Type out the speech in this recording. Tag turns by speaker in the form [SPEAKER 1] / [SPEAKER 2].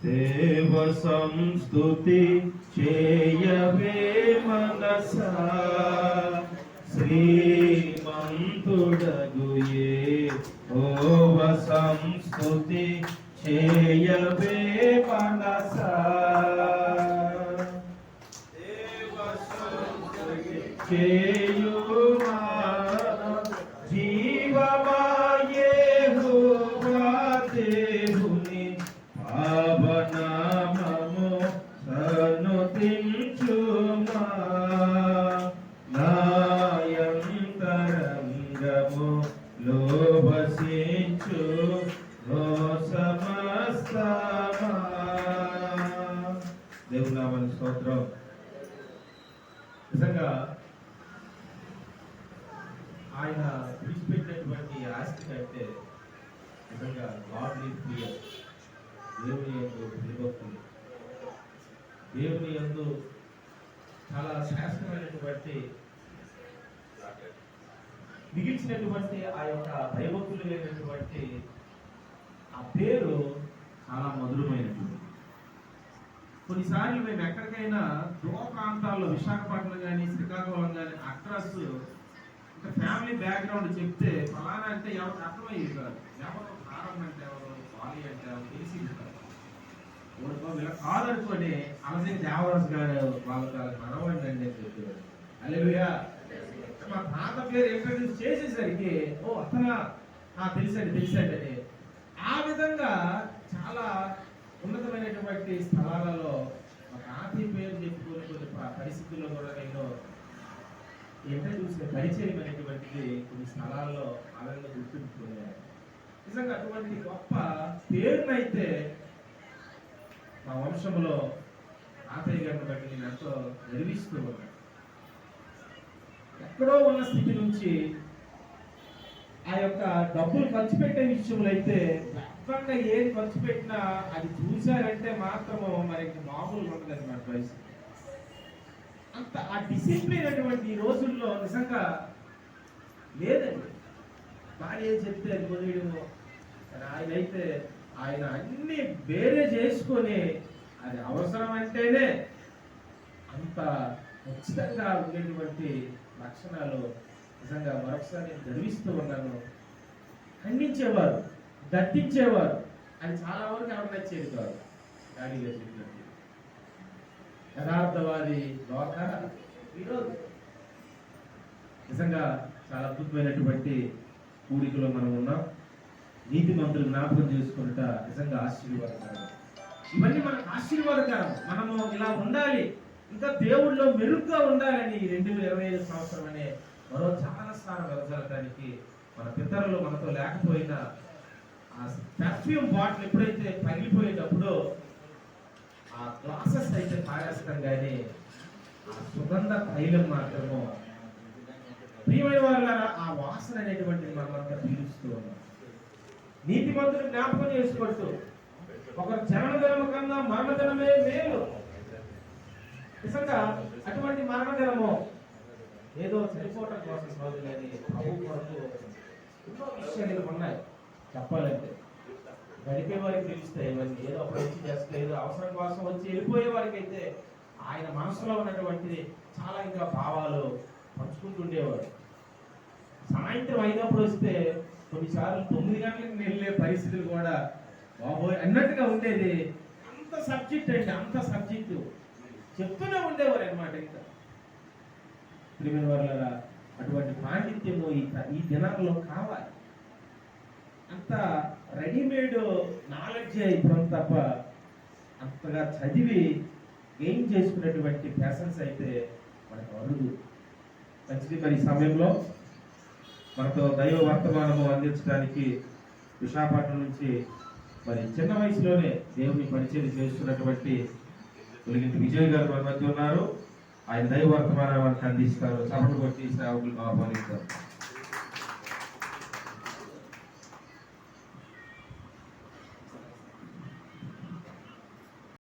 [SPEAKER 1] దేవ సంస్తుతి చేయవే మనసా శ్రీమంతుడగు యెహోవ సంస్తుతి చేయవే మనసా దేవ సంస్తుతి చేయుమా జీవమా యెహోవా దేవుని పావనామము సన్నుతించుమా నాయంతరంగము లోభసించు సమస్తమా. దేవుని నామమునకు స్తోత్రం. నిజంగా ఆయన విడిచిపెట్టినటువంటి ఆస్తి కంటే నిజంగా గాడ్లీ ఫియర్, దేవుని యందు భయభక్తులు, దేవుని యందు చాలా శ్రేష్టమైనటువంటి మిగిల్చినటువంటి ఆ యొక్క భయభక్తులు లేనటువంటి ఆ పేరు చాలా మధురమైనటువంటి. కొన్నిసార్లు మేము ఎక్కడికైనా దూర ప్రాంతాల్లో విశాఖపట్నం కానీ శ్రీకాకుళం కానీ అడ్రస్ ఇంకా ఫ్యామిలీ బ్యాక్గ్రౌండ్ చెప్తే ఫలానా అంటే ఎవరికి అర్థమయ్యేది కాదు. ఎవరు కారం అంటే ఎవరు, వాలి అంటే ఎవరు తెలిసి వీళ్ళ కాదనుకొని అలాగే దేవరాజు గారు వాళ్ళకి మనవండి అండి అని చెప్పేవారు. హల్లెలూయా. మా తాత పేరు ఇంట్రడ్యూస్ చేసేసరికి ఓ అతనా తెలుసండి అని ఆ విధంగా చాలా ఉన్నతమైనటువంటి స్థలాలలో మా తాతయ్య పేరు చెప్పుకునే కొన్ని పరిస్థితుల్లో కూడా నేను ఇంట్రడ్యూస్ పరిచయం అనేటువంటిది కొన్ని స్థలాల్లో ఆనందంగా గుర్తుంచుకున్నాను. నిజంగా అటువంటి గొప్ప పేరునైతే మా వంశంలో తాతయ్య గారిని బట్టి నేను ఎంతో గర్విస్తూ ఉన్నాను. ఎక్కడో ఉన్న స్థితి నుంచి ఆ యొక్క డబ్బులు ఖర్చు పెట్టే విషయంలో అయితే ఎక్కడన్నా ఏది ఖర్చు పెట్టినా అది చూశారంటే మాత్రము మరి మామూలుగా ఉంటుంది అన్నమాట పరిస్థితి. అంత ఆ డిసిప్లిన్ అటువంటి ఈ రోజుల్లో నిజంగా లేదండి. భార్య చెప్తే అది వదిలేయడము. ఆయన అయితే ఆయన అన్ని వేరే చేసుకొని అది అవసరం అంటేనే అంత ఖచ్చితంగా ఉండేటువంటి లక్షణాలు నిజంగా మరొకసారి నేను గర్విస్తూ ఉన్నాను. ఖండించేవారు, దట్టించేవారు, అది చాలా వరకు ఎవరు నచ్చేది కాదు. డాడీ గారు చెప్పినట్టు యథార్థవాది లోక ఈరోజు నిజంగా చాలా అద్భుతమైనటువంటి కూడికలో మనం ఉన్నాం. నీతి మంత్రులు జ్ఞాపకం చేసుకుంట నిజంగా ఆశీర్వాదకరం. ఇవన్నీ మనకు ఆశీర్వాదకరం. మనము ఇలా ఉండాలి, ఇంకా దేవుళ్ళలో మెరుగ్గా ఉండాలని 2025 సంవత్సరం అనే మరో చాలా స్థానం వెదజల్లడానికి మన పితరులు మనతో లేకపోయినా ఆ పర్ఫ్యూమ్ బాటిల్ ఎప్పుడైతే పగిలిపోయేటప్పుడు ఆ గ్లాసెస్ అయితే పారేస్తాం కానీ ఆ సుగంధ తైలం మాత్రము ప్రియమైన వాళ్ళారా ఆ వాసన అనేటువంటిది మనమంతా పీలుస్తూ ఉన్నాం. నీతి మంత్రులు జ్ఞాపకం చేసుకుంటూ ఒక జనన దినము కన్నా మరణ దినమే మేలు. నిజంగా అటువంటి మరణ దినము ఏదో చనిపోవటం కోసం కాదు కానీ ప్రభు కొరకు ఎన్నో విషయాలు ఉన్నాయి. చెప్పాలంటే గడిపే వారికి తెలుస్తాయి ఇవన్నీ. ఏదో ప్రయత్నం చేస్తే ఏదో అవసరం కోసం వచ్చి వెళ్ళిపోయే వారికి అయితే ఆయన మనసులో ఉన్నటువంటి చాలా ఇంకా భావాలు పంచుకుంటుండేవాడు. సాయంత్రం అయినప్పుడు వస్తే కొన్నిసార్లు 9 గంటలకు వెళ్ళే పరిస్థితులు కూడా బాబోయ్ అన్నట్టుగా ఉండేది. అంత సబ్జెక్ట్ అండి, అంత సబ్జెక్టు చెప్తూనే ఉండేవారు అనమాట. ఇంకా ప్రియమైన వాళ్ళ అటువంటి పాండిత్యము ఈ దినాల్లో కావాలి. అంత రెడీమేడ్ నాలెడ్జ్ ఇప్పుడు తప్ప అంతగా చదివి గెయిన్ చేసుకున్నటువంటి ప్యాషన్స్ అయితే మనకు అరుదు. మంచిది. మరి ఈ సమయంలో మనతో దైవ వర్తమానము అందించడానికి విశాఖపట్నం నుంచి మరి చిన్న వయసులోనే దేవుని పరిచయం చేస్తున్నటువంటి వెలిగింటి విజయ్ గారు మన మధ్య ఉన్నారు. ఆయన దైవ వర్తమానాన్ని అందిస్తారు. చప్పట్లు కొట్టి సేవకులు ఆహ్వానిస్తారు.